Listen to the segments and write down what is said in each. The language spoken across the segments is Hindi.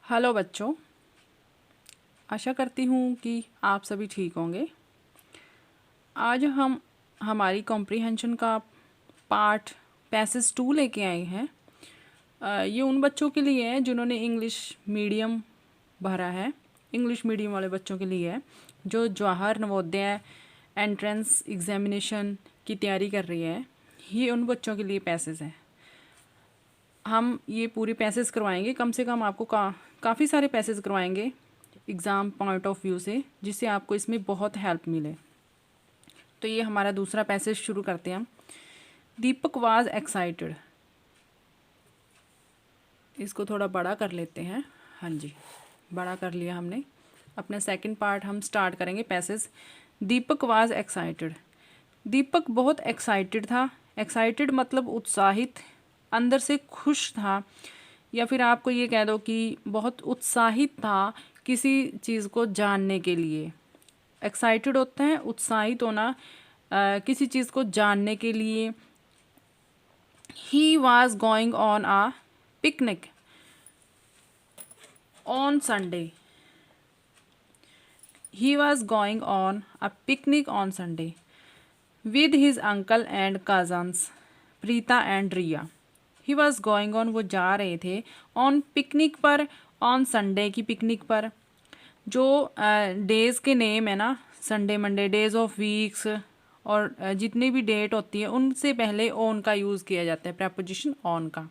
हेलो बच्चों, आशा करती हूँ कि आप सभी ठीक होंगे। आज हम हमारी कॉम्प्रिहेंशन का पार्ट पैसेज 2 लेके आए हैं। ये उन बच्चों के लिए है जिन्होंने इंग्लिश मीडियम भरा है, इंग्लिश मीडियम वाले बच्चों के लिए है जो जवाहर नवोदय एंट्रेंस एग्जामिनेशन की तैयारी कर रही है। ये उन बच्चों के लिए पैसेज है। हम ये पूरी पैसेज करवाएंगे, कम से कम आपको काफ़ी सारे पैसेज करवाएंगे एग्ज़ाम पॉइंट ऑफ व्यू से, जिससे आपको इसमें बहुत हेल्प मिले। तो ये हमारा दूसरा पैसेज शुरू करते हैं हम। दीपक वाज एक्साइटेड। इसको थोड़ा बड़ा कर लेते हैं। हाँ जी, बड़ा कर लिया हमने। अपना सेकंड पार्ट हम स्टार्ट करेंगे passage. Deepak was excited. Deepak बहुत एक्साइटेड था। एक्साइटेड मतलब उत्साहित, अंदर से खुश था, या फिर आपको ये कह दो कि बहुत उत्साहित था किसी चीज़ को जानने के लिए। एक्साइटेड होता है उत्साहित होना किसी चीज़ को जानने के लिए। He was going on a picnic on Sunday. He was going on a picnic on Sunday with his uncle and cousins Preeta and Riya. He was going on, वो जा रहे थे, ऑन पिकनिक पर, ऑन संडे की पिकनिक पर। जो डेज़ के नेम है ना, Sunday Monday, days of weeks और जितनी भी डेट होती है उनसे पहले ऑन का यूज़ किया जाता है, प्रपोजिशन ऑन का।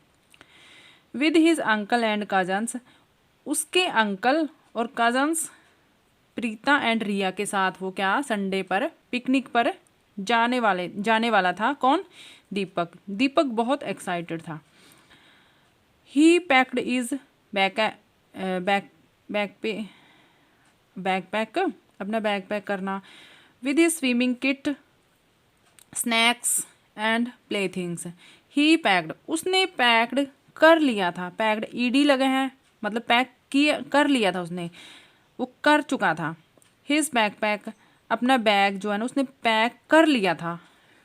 With his uncle and cousins, उसके अंकल और कजन्स प्रीता एंड रिया के साथ वो क्या संडे पर पिकनिक पर जाने वाला था। कौन? दीपक। दीपक बहुत एक्साइटेड था। ही पैक्ड इज बैकपैक अपना बैकपैक करना, with his swimming kit, snacks and play things. He packed, उसने पैक्ड कर लिया था। पैक्ड ईडी लगे हैं, मतलब पैक किया कर लिया था उसने, वो कर चुका था। हिज बैकपैक, अपना बैग जो है ना उसने पैक कर लिया था।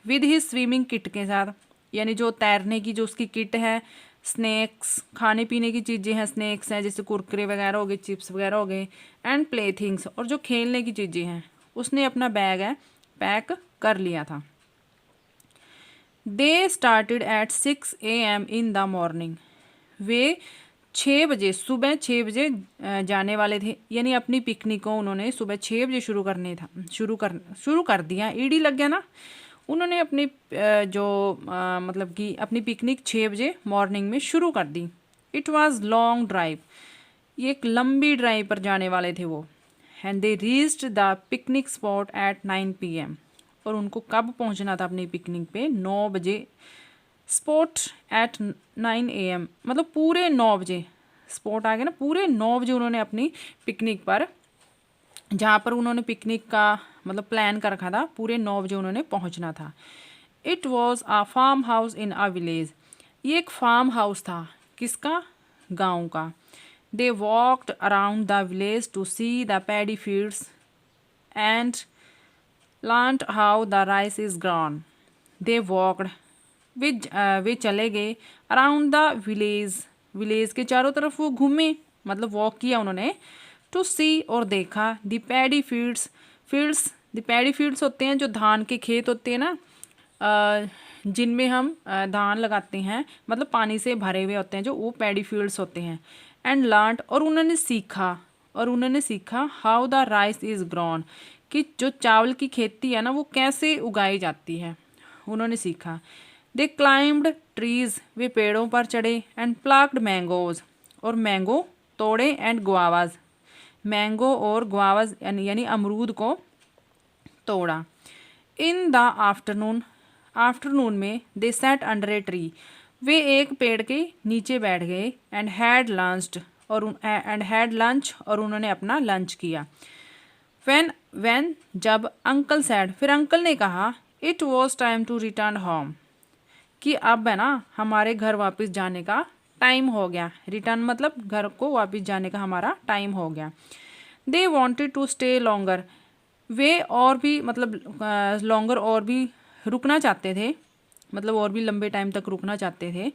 विद हिज स्विमिंग किट के साथ, यानी जो तैरने की जो उसकी किट है, स्नैक्स खाने पीने की चीज़ें हैं, स्नैक्स हैं जैसे कुरकुरे वगैरह हो गए, चिप्स वगैरह हो गए, एंड प्ले थिंग्स, और जो खेलने की चीज़ें हैं उसने अपना बैग है पैक कर लिया था। They started at 6 AM in the morning. वे 6 बजे, सुबह 6 बजे जाने वाले थे, यानी अपनी पिकनिक को उन्होंने सुबह 6 बजे शुरू कर दिया। ईडी लग गया ना। उन्होंने अपनी मतलब कि अपनी पिकनिक 6 बजे मॉर्निंग में शुरू कर दी। इट वाज लॉन्ग ड्राइव, ये एक लंबी ड्राइव पर जाने वाले थे वो। And they reached the picnic spot at 9 PM, और उनको कब पहुंचना था अपनी पिकनिक पे? 9 बजे। स्पॉट एट 9 AM मतलब पूरे 9 बजे स्पॉट आ गया ना, पूरे 9 बजे उन्होंने अपनी पिकनिक पर, जहाँ पर उन्होंने पिकनिक का मतलब प्लान कर रखा था, पूरे 9 बजे उन्होंने पहुँचना था। It was a farm house in a village, ये एक फार्म हाउस था। किसका? गांव का। They walked around the village to see the paddy fields and learned how the rice is grown. They walked, वे चले गए, अराउंड द विलेज, विलेज के चारों तरफ वो घूमे, मतलब वॉक किया उन्होंने। टू सी, और देखा, the paddy fields, the paddy fields होते हैं जो धान के खेत होते हैं ना, जिनमें हम धान लगाते हैं, मतलब पानी से भरे हुए होते हैं जो, वो पैडी फील्ड्स होते हैं। एंड लर्न, और उन्होंने सीखा how the rice is grown, कि जो चावल की खेती है ना वो कैसे उगाई जाती है, उन्होंने सीखा। दे क्लाइम्ड ट्रीज, वे पेड़ों पर चढ़े, एंड प्लक्ड मैंगोज, और मैंगो तोड़े, एंड गुआवाज, मैंगो और गुआवाज यानी अमरूद को तोड़ा। इन द आफ्टरनून में दे सैट अंडर ए ट्री, वे एक पेड़ के नीचे बैठ गए, एंड हैड लंच, और उन्होंने अपना लंच किया। व्हेन जब, अंकल सैड, फिर अंकल ने कहा, it was time to return home, कि अब है ना हमारे घर वापस जाने का टाइम हो गया। रिटर्न मतलब घर को वापस जाने का हमारा टाइम हो गया। They wanted to stay longer, वे और भी मतलब लॉन्गर और भी रुकना चाहते थे, मतलब और भी लंबे टाइम तक रुकना चाहते थे।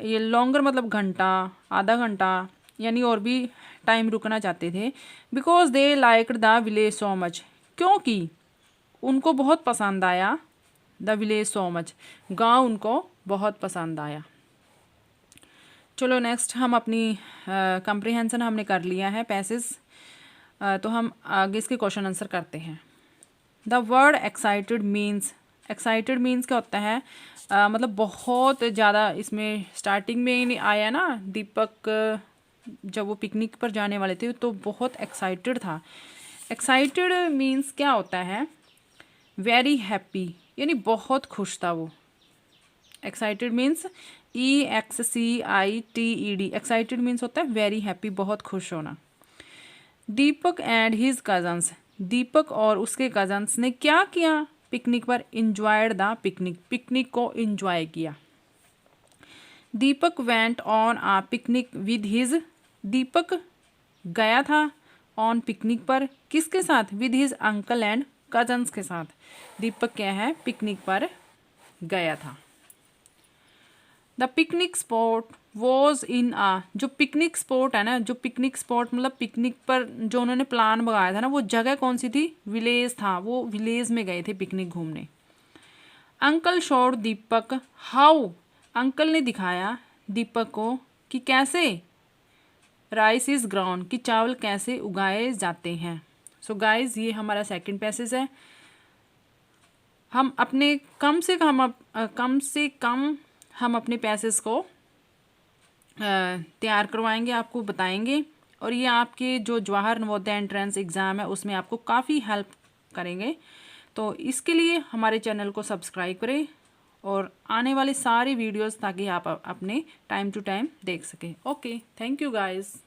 ये लॉन्गर मतलब घंटा, आधा घंटा, यानी और भी टाइम रुकना चाहते थे। Because they liked the village so much, क्योंकि उनको बहुत पसंद आया, द विलेज सो मच, गाँव उनको बहुत पसंद आया। चलो नेक्स्ट हम अपनी कंप्रीहेंशन हमने कर लिया है पैसेज, तो हम आगे इसके क्वेश्चन आंसर करते हैं। The word excited means, excited means क्या होता है, मतलब बहुत ज़्यादा, इसमें स्टार्टिंग में ही आया ना, दीपक जब वो पिकनिक पर जाने वाले थे तो बहुत एक्साइटेड था। एक्साइटेड मीन्स क्या होता है, वेरी हैप्पी, यानी बहुत खुश था वो। Excited means EXCITED, excited means होता है वेरी हैप्पी, बहुत खुश होना। Deepak and his cousins, Deepak और उसके कजन्स ने क्या किया पिकनिक पर, इंजॉयड द पिकनिक, पिकनिक को इंजॉय किया। Deepak went on a picnic with his, Deepak गया था ऑन पिकनिक पर, किसके साथ, with his uncle and cousins के साथ। दीपक क्या है, पिकनिक पर गया था। द पिकनिक स्पॉट वॉज इन आ, जो पिकनिक स्पॉट है ना, जो पिकनिक स्पॉट मतलब पिकनिक पर जो उन्होंने प्लान बनाया था ना, वो जगह कौन सी थी, विलेज था, वो विलेज में गए थे पिकनिक घूमने। Uncle showed Deepak how, uncle ने दिखाया दीपक को कि कैसे, राइस इज ग्राउंड, कि चावल कैसे उगाए जाते हैं। सो गाइज ये हमारा सेकंड पैसेज है। हम अपने कम से कम हम अपने पैसेज को तैयार करवाएंगे, आपको बताएंगे, और ये आपके जो जवाहर नवोदय एंट्रेंस एग्ज़ाम है उसमें आपको काफ़ी हेल्प करेंगे। तो इसके लिए हमारे चैनल को सब्सक्राइब करें और आने वाले सारे वीडियोस ताकि आप अपने टाइम टू टाइम देख सकें। Okay, thank you guys.